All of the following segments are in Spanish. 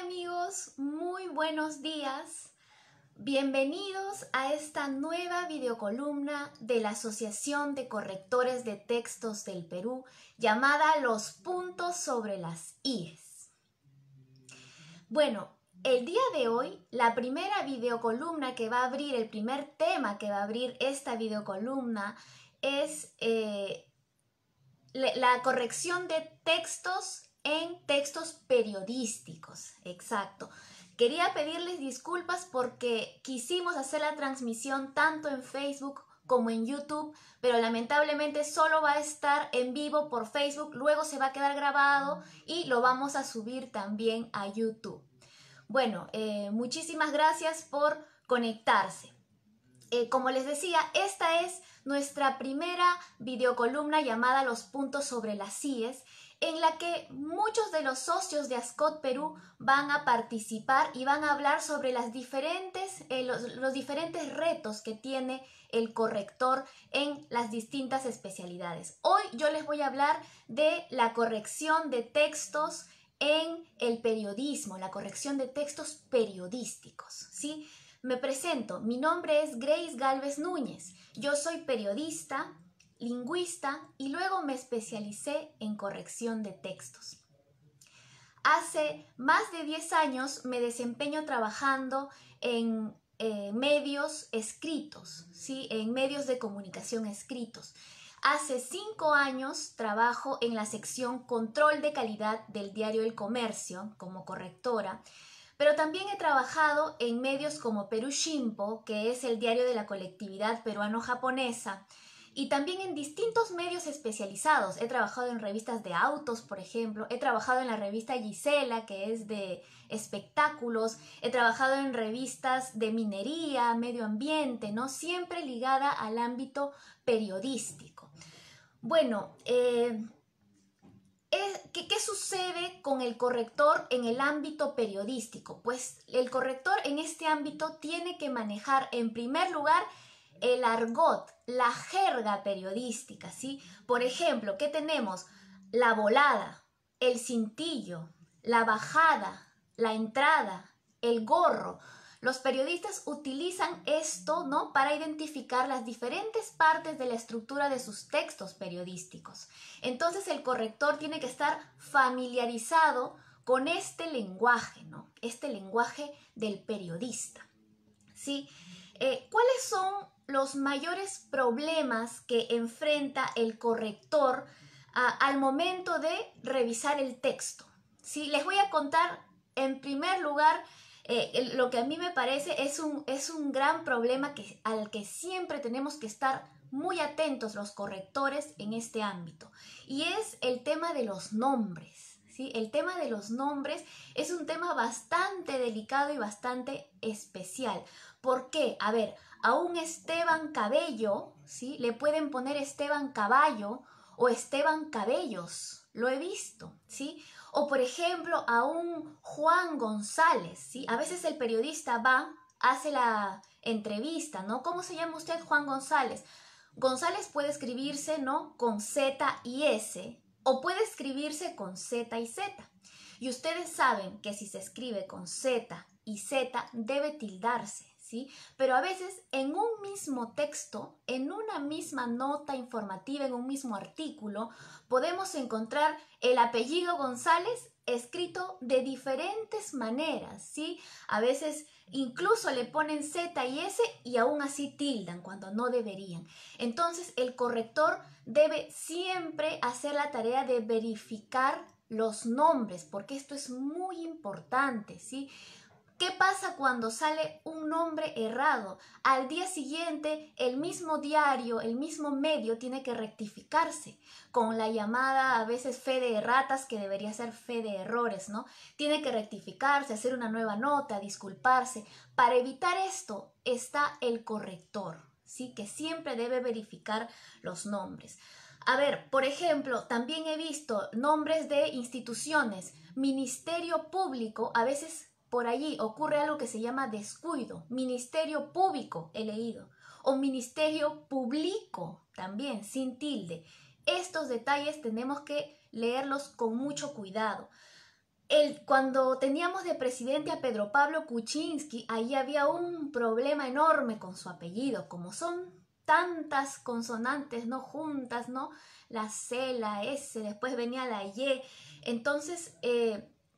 amigos, muy buenos días. Bienvenidos a esta nueva videocolumna de la Asociación de Correctores de Textos del Perú, llamada Los puntos sobre las IES. Bueno, el día de hoy, la primera videocolumna que va a abrir, el primer tema que va a abrir esta videocolumna es la corrección de textos en textos periodísticos. Exacto. Quería pedirles disculpas porque quisimos hacer la transmisión tanto en Facebook como en YouTube, pero lamentablemente solo va a estar en vivo por Facebook, luego se va a quedar grabado y lo vamos a subir también a YouTube. Bueno, muchísimas gracias por conectarse. Como les decía, esta es nuestra primera videocolumna llamada Los puntos sobre las IES, en la que muchos de los socios de ASCOT Perú van a participar y van a hablar sobre los diferentes retos que tiene el corrector en las distintas especialidades. Hoy yo les voy a hablar de la corrección de textos en el periodismo, la corrección de textos periodísticos, ¿sí? Me presento, mi nombre es Grace Galvez Núñez, yo soy periodista, lingüista y luego me especialicé en corrección de textos. Hace más de 10 años me desempeño trabajando en medios escritos, ¿sí? En medios de comunicación escritos. Hace 5 años trabajo en la sección Control de Calidad del diario El Comercio como correctora. Pero también he trabajado en medios como Perú Shimpo, que es el diario de la colectividad peruano-japonesa, y también en distintos medios especializados. He trabajado en revistas de autos, por ejemplo, he trabajado en la revista Gisela, que es de espectáculos, he trabajado en revistas de minería, medio ambiente, ¿no? Siempre ligada al ámbito periodístico. Bueno, ¿qué sucede con el corrector en el ámbito periodístico? Pues el corrector en este ámbito tiene que manejar en primer lugar el argot, la jerga periodística, ¿sí? Por ejemplo, ¿qué tenemos? La volada, el cintillo, la bajada, la entrada, el gorro. Los periodistas utilizan esto, ¿no?, para identificar las diferentes partes de la estructura de sus textos periodísticos. Entonces el corrector tiene que estar familiarizado con este lenguaje, ¿no? Este lenguaje del periodista, ¿sí? ¿Cuáles son los mayores problemas que enfrenta el corrector al momento de revisar el texto? ¿Sí? Les voy a contar en primer lugar lo que a mí me parece es un gran problema al que siempre tenemos que estar muy atentos los correctores en este ámbito, y es el tema de los nombres, ¿sí? El tema de los nombres es un tema bastante delicado y bastante especial. ¿Por qué? A ver, a un Esteban Cabello, ¿sí?, le pueden poner Esteban Caballo o Esteban Cabellos, lo he visto, ¿sí? O por ejemplo a un Juan González, ¿sí? A veces el periodista va, hace la entrevista, ¿no? ¿Cómo se llama usted, Juan González? González puede escribirse, ¿no?, con Z y S, o puede escribirse con Z y Z. Y ustedes saben que si se escribe con Z y Z debe tildarse, ¿sí? Pero a veces en un mismo texto, en una misma nota informativa, en un mismo artículo, podemos encontrar el apellido González escrito de diferentes maneras, ¿sí? A veces incluso le ponen Z y S y aún así tildan cuando no deberían. Entonces el corrector debe siempre hacer la tarea de verificar los nombres, porque esto es muy importante, ¿sí? ¿Qué pasa cuando sale un nombre errado? Al día siguiente, el mismo diario, el mismo medio tiene que rectificarse con la llamada a veces fe de erratas, que debería ser fe de errores, ¿no? Tiene que rectificarse, hacer una nueva nota, disculparse. Para evitar esto está el corrector, ¿sí?, que siempre debe verificar los nombres. A ver, por ejemplo, también he visto nombres de instituciones, Ministerio Público, a veces por allí ocurre algo que se llama descuido, Ministerio Público he leído, o Ministerio Público también, sin tilde. Estos detalles tenemos que leerlos con mucho cuidado. Cuando teníamos de presidente a Pedro Pablo Kuczynski, ahí había un problema enorme con su apellido, como son tantas consonantes, ¿no? Juntas, ¿no? La C, la S, después venía la Y. Entonces,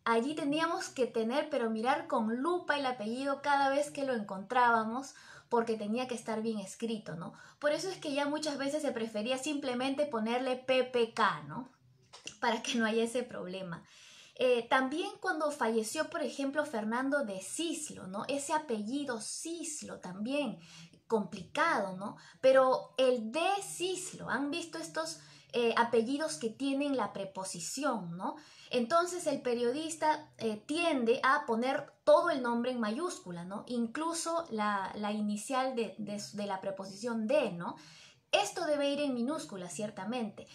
allí teníamos que tener, pero mirar con lupa el apellido cada vez que lo encontrábamos, porque tenía que estar bien escrito, ¿no? Por eso es que ya muchas veces se prefería simplemente ponerle PPK, ¿no? Para que no haya ese problema. También cuando falleció, por ejemplo, Fernando de Cislo, ¿no? Ese apellido Cislo también, complicado, ¿no? Pero el de Cislo, ¿han visto estos apellidos que tienen la preposición, ¿no? Entonces el periodista tiende a poner todo el nombre en mayúscula, ¿no? Incluso la inicial de la preposición de, ¿no? Esto debe ir en minúscula, ciertamente.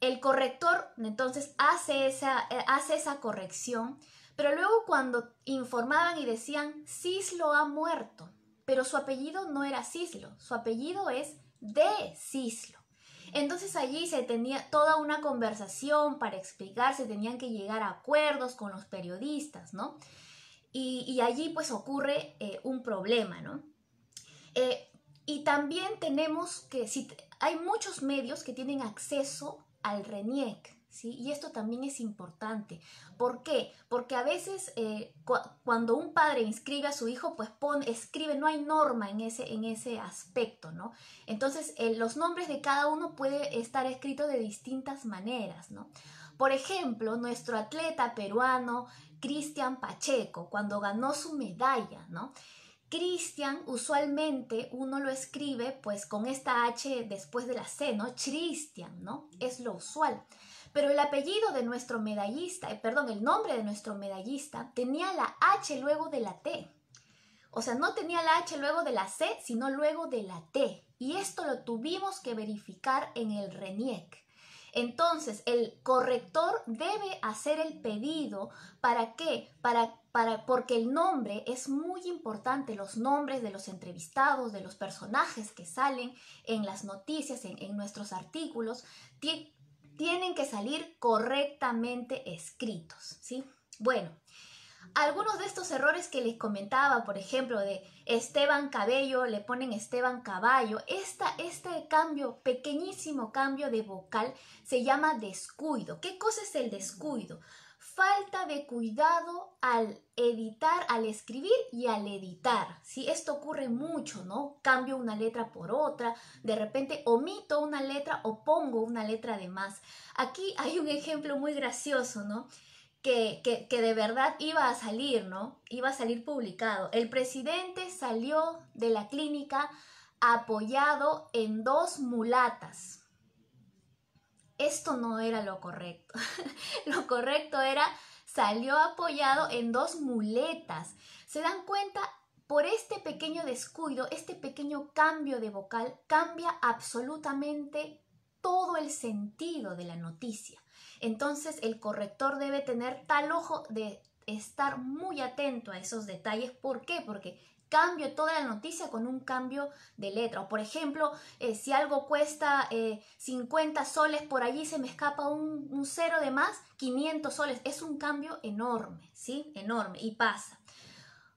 El corrector entonces hace esa corrección, pero luego cuando informaban y decían Cislo ha muerto, pero su apellido no era Cislo, su apellido es de Cislo. Entonces allí se tenía toda una conversación para explicarse, tenían que llegar a acuerdos con los periodistas, ¿no? Y allí pues ocurre un problema, ¿no? Y también tenemos que, hay muchos medios que tienen acceso al RENIEC, ¿sí? Y esto también es importante. ¿Por qué? Porque a veces cuando un padre inscribe a su hijo, pues escribe, no hay norma en ese aspecto, ¿no? Entonces, los nombres de cada uno puede estar escrito de distintas maneras, ¿no? Por ejemplo, nuestro atleta peruano, Cristian Pacheco, cuando ganó su medalla, ¿no? Cristian, usualmente uno lo escribe pues con esta H después de la C, ¿no? Cristian, ¿no? Es lo usual. Pero el apellido de nuestro medallista, el nombre de nuestro medallista tenía la H luego de la T. O sea, no tenía la H luego de la C, sino luego de la T. Y esto lo tuvimos que verificar en el RENIEC. Entonces, el corrector debe hacer el pedido. ¿Para qué? Porque el nombre es muy importante, los nombres de los entrevistados, de los personajes que salen en las noticias, en nuestros artículos, tienen que salir correctamente escritos, ¿sí? Bueno, algunos de estos errores que les comentaba, por ejemplo, de Esteban Cabello, le ponen Esteban Caballo. Este cambio, pequeñísimo cambio de vocal, se llama descuido. ¿Qué cosa es el descuido? Falta de cuidado al editar, al escribir y al editar, ¿sí? Esto ocurre mucho, ¿no? Cambio una letra por otra, de repente omito una letra o pongo una letra de más. Aquí hay un ejemplo muy gracioso, ¿no? Que de verdad iba a salir, ¿no? Iba a salir publicado. El presidente salió de la clínica apoyado en 2 mulatas. Esto no era lo correcto. Lo correcto era salió apoyado en 2 muletas. ¿Se dan cuenta? Por este pequeño descuido, este pequeño cambio de vocal, cambia absolutamente todo el sentido de la noticia. Entonces el corrector debe tener tal ojo de estar muy atento a esos detalles. ¿Por qué? Porque cambio toda la noticia con un cambio de letra. O por ejemplo, si algo cuesta 50 soles, por allí se me escapa un cero de más, 500 soles. Es un cambio enorme, ¿sí? Enorme, y pasa.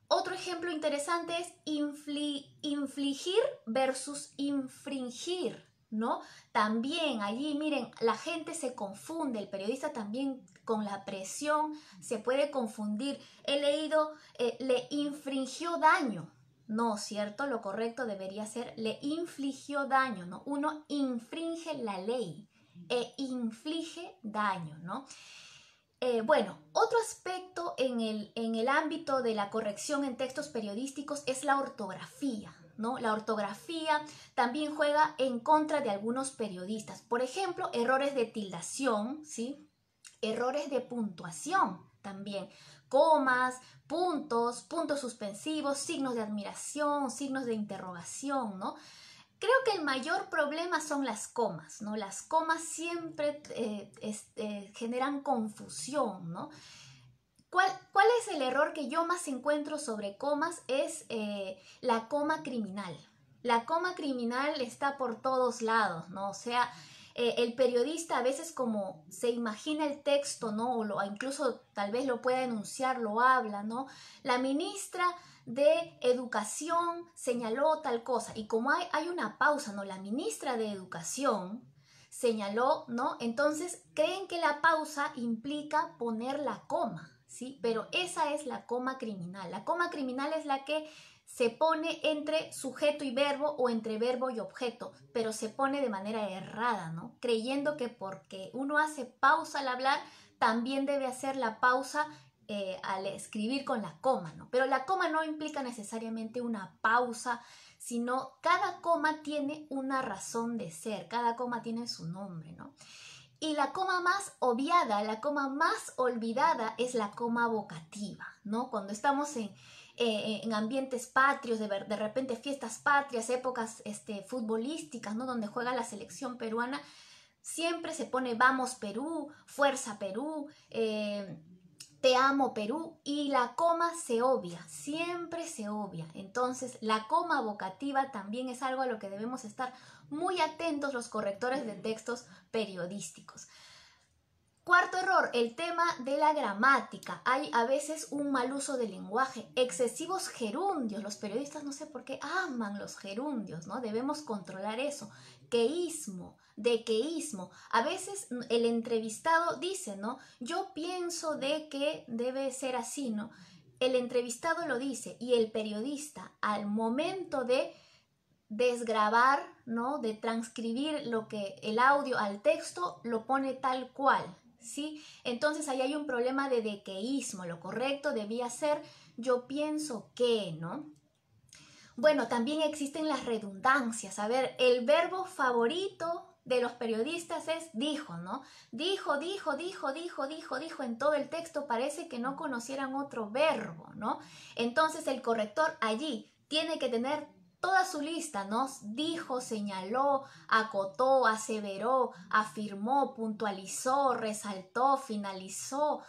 Otro ejemplo interesante es infligir versus infringir, ¿no? También allí, miren, la gente se confunde, el periodista también con la presión se puede confundir. He leído, le infringió daño. No, ¿cierto? Lo correcto debería ser le infligió daño, ¿no? Uno infringe la ley e inflige daño, ¿no? Bueno, otro aspecto en el ámbito de la corrección en textos periodísticos es la ortografía, ¿no? La ortografía también juega en contra de algunos periodistas. Por ejemplo, errores de tildación, ¿sí? Errores de puntuación también. Comas, puntos, puntos suspensivos, signos de admiración, signos de interrogación, ¿no? Creo que el mayor problema son las comas, ¿no? Las comas siempre generan confusión, ¿no? ¿Cuál es el error que yo más encuentro sobre comas? Es la coma criminal. La coma criminal está por todos lados, ¿no? O sea, El periodista a veces como se imagina el texto, ¿no? O incluso tal vez lo pueda enunciar, lo habla, ¿no? La ministra de Educación señaló tal cosa y como hay una pausa, ¿no? La ministra de Educación señaló, ¿no? Entonces creen que la pausa implica poner la coma, ¿sí? Pero esa es la coma criminal. La coma criminal es la que se pone entre sujeto y verbo o entre verbo y objeto, pero se pone de manera errada, ¿no? Creyendo que porque uno hace pausa al hablar, también debe hacer la pausa al escribir con la coma, ¿no? Pero la coma no implica necesariamente una pausa, sino cada coma tiene una razón de ser, cada coma tiene su nombre, ¿no? Y la coma más obviada, la coma más olvidada es la coma vocativa, ¿no? Cuando estamos en ambientes patrios, de repente fiestas patrias, épocas futbolísticas, ¿no? Donde juega la selección peruana, siempre se pone vamos Perú, fuerza Perú, te amo Perú, y la coma se obvia, siempre se obvia. Entonces la coma vocativa también es algo a lo que debemos estar muy atentos los correctores de textos periodísticos. Cuarto error, el tema de la gramática. Hay a veces un mal uso del lenguaje, excesivos gerundios. Los periodistas no sé por qué aman los gerundios, ¿no? Debemos controlar eso. Queísmo, dequeísmo. A veces el entrevistado dice, ¿no? Yo pienso de que debe ser así, ¿no? El entrevistado lo dice y el periodista al momento de desgrabar, ¿no? De transcribir el audio al texto, lo pone tal cual, ¿sí? Entonces ahí hay un problema de dequeísmo. Lo correcto debía ser yo pienso que, ¿no? Bueno, también existen las redundancias. A ver, el verbo favorito de los periodistas es dijo, ¿no? Dijo en todo el texto, parece que no conocieran otro verbo, ¿no? Entonces el corrector allí tiene que tener toda su lista, ¿no? Dijo, señaló, acotó, aseveró, afirmó, puntualizó, resaltó, finalizó.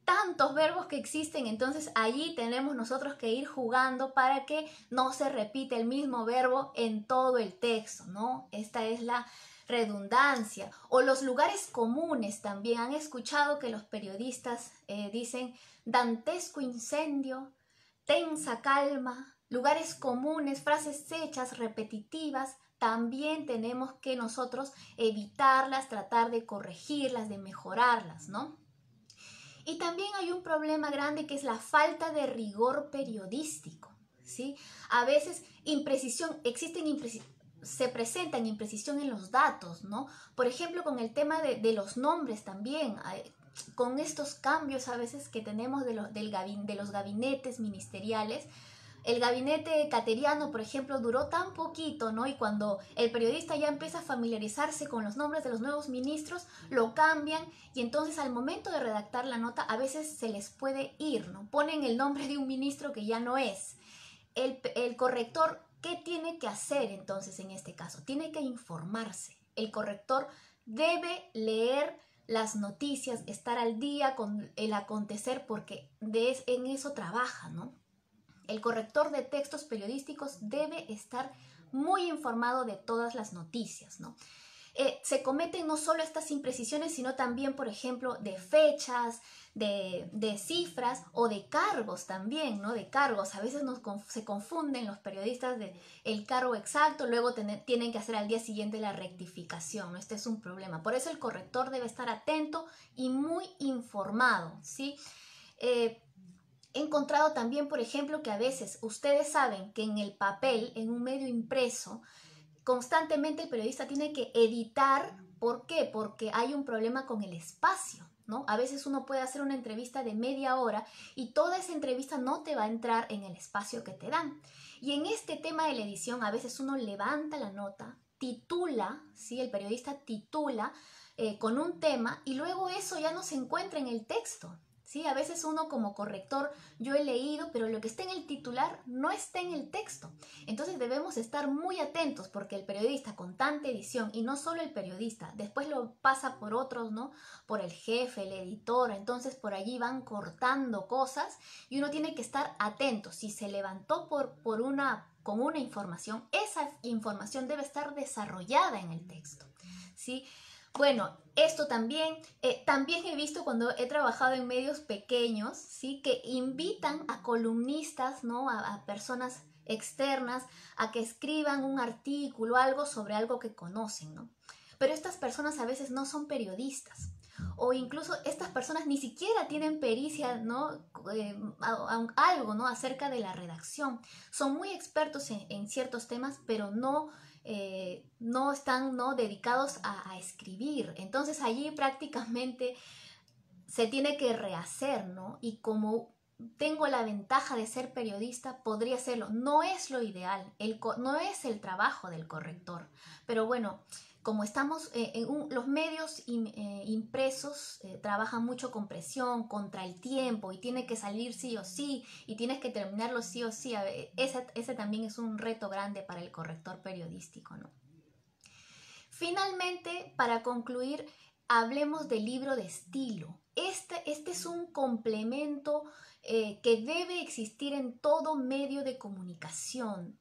Tantos verbos que existen, entonces allí tenemos nosotros que ir jugando para que no se repita el mismo verbo en todo el texto, ¿no? Esta es la redundancia. O los lugares comunes también. Han escuchado que los periodistas dicen dantesco incendio, tensa calma, lugares comunes, frases hechas, repetitivas. También tenemos que nosotros evitarlas, tratar de corregirlas, de mejorarlas, ¿no? Y también hay un problema grande que es la falta de rigor periodístico, ¿sí? A veces se presentan imprecisiones en los datos, ¿no? Por ejemplo, con el tema de los nombres también, con estos cambios a veces que tenemos de los gabinetes ministeriales. El gabinete cateriano, por ejemplo, duró tan poquito, ¿no? Y cuando el periodista ya empieza a familiarizarse con los nombres de los nuevos ministros, lo cambian y entonces al momento de redactar la nota a veces se les puede ir, ¿no? Ponen el nombre de un ministro que ya no es. El corrector, ¿qué tiene que hacer entonces en este caso? Tiene que informarse. El corrector debe leer las noticias, estar al día con el acontecer porque en eso trabaja, ¿no? El corrector de textos periodísticos debe estar muy informado de todas las noticias, ¿no? Se cometen no solo estas imprecisiones, sino también, por ejemplo, de fechas, de cifras o de cargos también, ¿no? De cargos. A veces se confunden los periodistas de el cargo exacto, luego tienen que hacer al día siguiente la rectificación, ¿no? Este es un problema. Por eso el corrector debe estar atento y muy informado, ¿sí? He encontrado también, por ejemplo, que a veces ustedes saben que en el papel, en un medio impreso, constantemente el periodista tiene que editar. ¿Por qué? Porque hay un problema con el espacio, ¿no? A veces uno puede hacer una entrevista de media hora y toda esa entrevista no te va a entrar en el espacio que te dan. Y en este tema de la edición, a veces uno levanta la nota, titula, ¿sí? El periodista titula con un tema y luego eso ya no se encuentra en el texto. Sí, a veces uno como corrector, yo he leído, pero lo que está en el titular no está en el texto. Entonces debemos estar muy atentos porque el periodista con tanta edición, y no solo el periodista, después lo pasa por otros, ¿no? Por el jefe, el editor, entonces por allí van cortando cosas y uno tiene que estar atento. Si se levantó con una información, esa información debe estar desarrollada en el texto, ¿sí? Bueno, esto también, también he visto cuando he trabajado en medios pequeños, ¿sí? Que invitan a columnistas, ¿no? A personas externas a que escriban un artículo, algo sobre algo que conocen, ¿no? Pero estas personas a veces no son periodistas. O incluso estas personas ni siquiera tienen pericia, ¿no? Algo, ¿no? Acerca de la redacción. Son muy expertos en ciertos temas, pero no están, ¿no? dedicados a escribir. Entonces allí prácticamente se tiene que rehacer, ¿no? Y como tengo la ventaja de ser periodista, podría hacerlo. No es lo ideal, no es el trabajo del corrector. Pero bueno, como estamos, los medios impresos trabajan mucho con presión, contra el tiempo, y tiene que salir sí o sí, y tienes que terminarlo sí o sí. Ese también es un reto grande para el corrector periodístico, ¿no? Finalmente, para concluir, hablemos del libro de estilo. Este es un complemento que debe existir en todo medio de comunicación.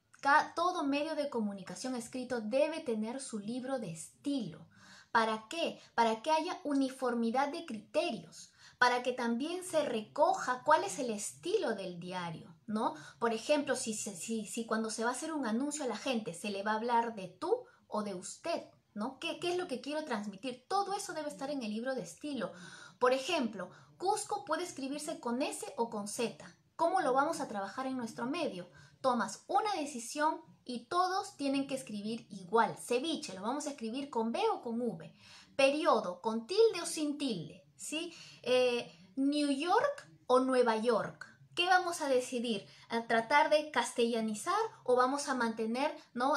Todo medio de comunicación escrito debe tener su libro de estilo. ¿Para qué? Para que haya uniformidad de criterios, para que también se recoja cuál es el estilo del diario, ¿no? Por ejemplo, si cuando se va a hacer un anuncio a la gente se le va a hablar de tú o de usted, ¿no? ¿Qué es lo que quiero transmitir? Todo eso debe estar en el libro de estilo. Por ejemplo, Cusco puede escribirse con S o con Z. ¿Cómo lo vamos a trabajar en nuestro medio? Tomas una decisión y todos tienen que escribir igual. Ceviche lo vamos a escribir con B o con V. Periodo, con tilde o sin tilde, ¿sí? New York o Nueva York. ¿Qué vamos a decidir? ¿A tratar de castellanizar o vamos a mantener, ¿no?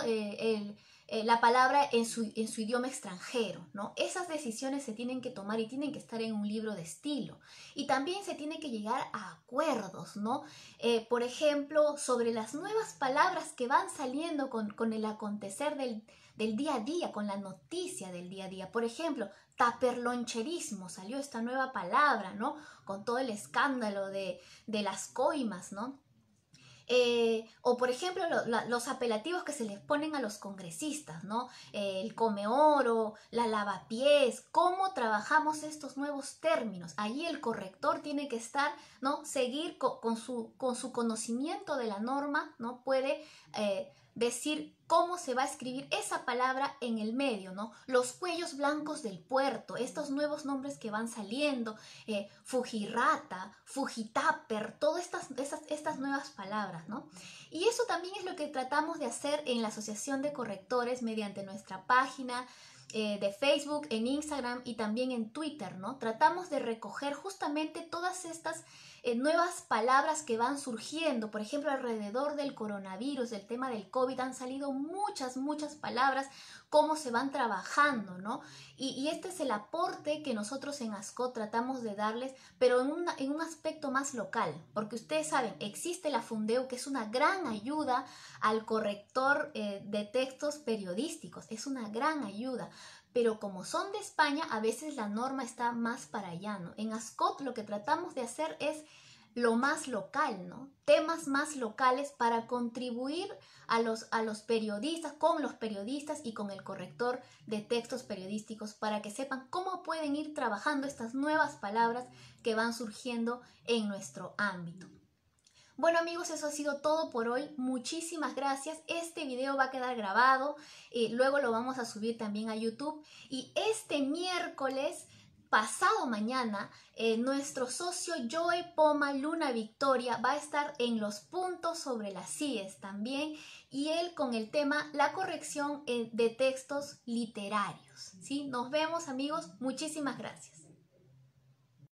La palabra en su idioma extranjero, ¿no? Esas decisiones se tienen que tomar y tienen que estar en un libro de estilo. Y también se tiene que llegar a acuerdos, ¿no? Por ejemplo, sobre las nuevas palabras que van saliendo con el acontecer del día a día, con la noticia del día a día. Por ejemplo, taperloncherismo, salió esta nueva palabra, ¿no? Con todo el escándalo de las coimas, ¿no? O por ejemplo los apelativos que se les ponen a los congresistas, ¿no? El come oro, la lavapiés, cómo trabajamos estos nuevos términos. Allí el corrector tiene que estar, ¿no? Seguir con su conocimiento de la norma, ¿no? Puede decir cómo se va a escribir esa palabra en el medio, ¿no? Los cuellos blancos del puerto, estos nuevos nombres que van saliendo, Fujirata, Fujitaper, todas estas nuevas palabras, ¿no? Y eso también es lo que tratamos de hacer en la Asociación de Correctores mediante nuestra página de Facebook, en Instagram y también en Twitter, ¿no? Tratamos de recoger justamente todas estas nuevas palabras que van surgiendo. Por ejemplo, alrededor del coronavirus, del tema del COVID, han salido muchas palabras, cómo se van trabajando, ¿no? Y este es el aporte que nosotros en ASCO tratamos de darles, pero en un aspecto más local, porque ustedes saben, existe la Fundeu, que es una gran ayuda al corrector de textos periodísticos, es una gran ayuda. Pero como son de España, a veces la norma está más para allá, ¿no? En ASCOT lo que tratamos de hacer es lo más local, ¿no? Temas más locales para contribuir a los periodistas, con los periodistas y con el corrector de textos periodísticos para que sepan cómo pueden ir trabajando estas nuevas palabras que van surgiendo en nuestro ámbito. Bueno amigos, eso ha sido todo por hoy. Muchísimas gracias. Este video va a quedar grabado. Luego lo vamos a subir también a YouTube. Y este miércoles, pasado mañana, nuestro socio Joe Poma Luna Victoria va a estar en los puntos sobre las CIES también. Y él con el tema la corrección de textos literarios, ¿sí? Nos vemos amigos. Muchísimas gracias.